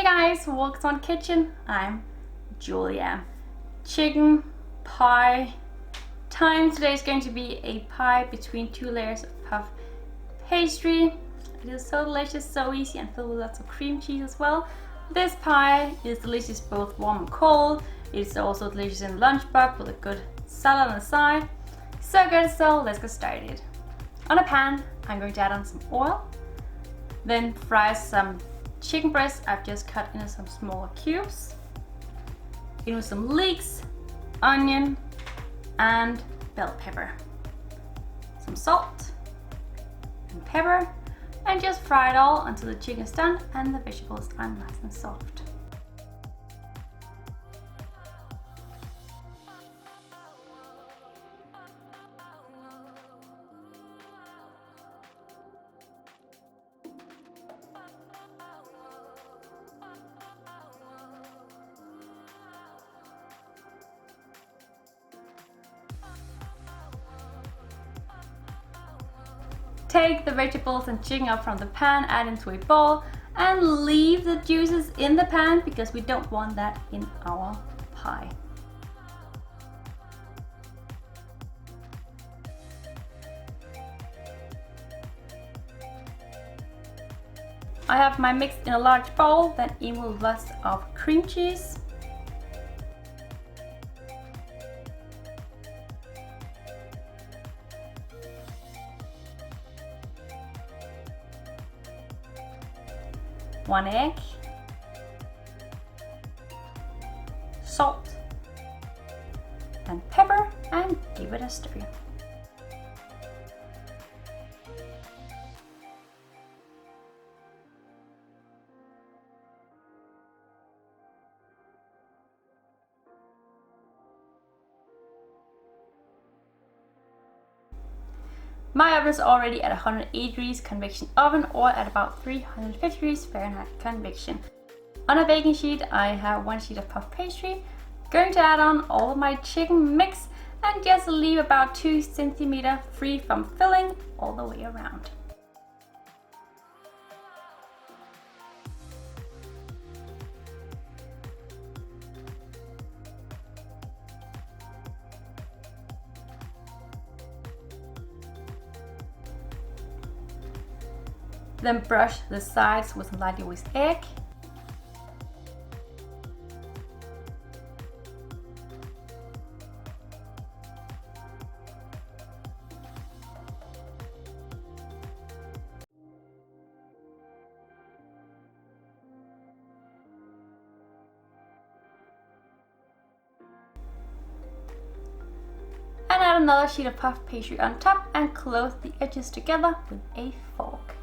Hey guys, welcome to my kitchen. I'm Julia. Chicken pie time. Today is going to be a pie between 2 layers of puff pastry. It is so delicious, so easy, and filled with lots of cream cheese as well. This pie is delicious both warm and cold. It's also delicious in lunchbox with a good salad on the side. So good, so let's get started. On a pan, I'm going to add on some oil, then fry some chicken breast I've just cut into some smaller cubes, in with some leeks, onion, and bell pepper, some salt and pepper, and just fry it all until the chicken is done and the vegetables are nice and soft. Take the vegetables and chicken up from the pan, add into a bowl, and leave the juices in the pan because we don't want that in our pie. I have my mix in a large bowl, then in with lots of cream cheese. One egg, salt and pepper, and give it a stir. My oven is already at 180 degrees convection oven, or at about 350 degrees Fahrenheit convection. On a baking sheet I have 1 sheet of puff pastry. Going to add on all of my chicken mix and just leave about 2 centimeters free from filling all the way around. Then brush the sides with some lightly whisked egg. And add another sheet of puff pastry on top and close the edges together with a fork.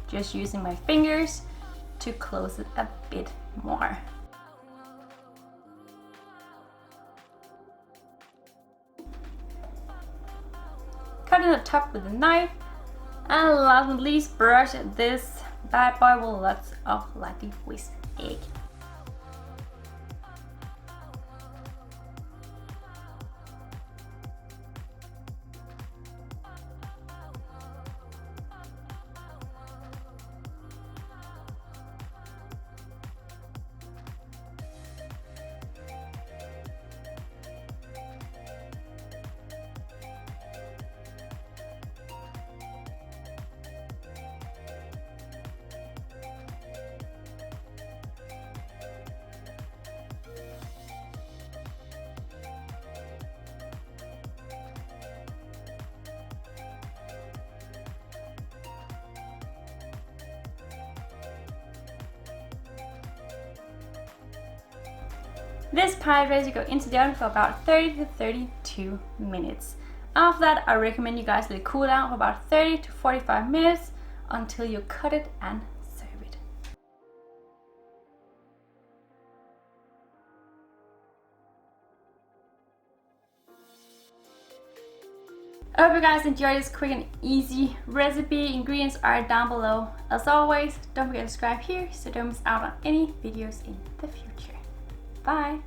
Just using my fingers to close it a bit more. Cut in the top with a knife, and last but not least, brush this bad boy with lots of lightly whisked egg. This pie is ready to go into the oven for about 30 to 32 minutes. After that, I recommend you guys let it cool down for about 30 to 45 minutes until you cut it and I hope you guys enjoyed this quick and easy recipe. Ingredients are down below. As always, don't forget to subscribe here so don't miss out on any videos in the future. Bye!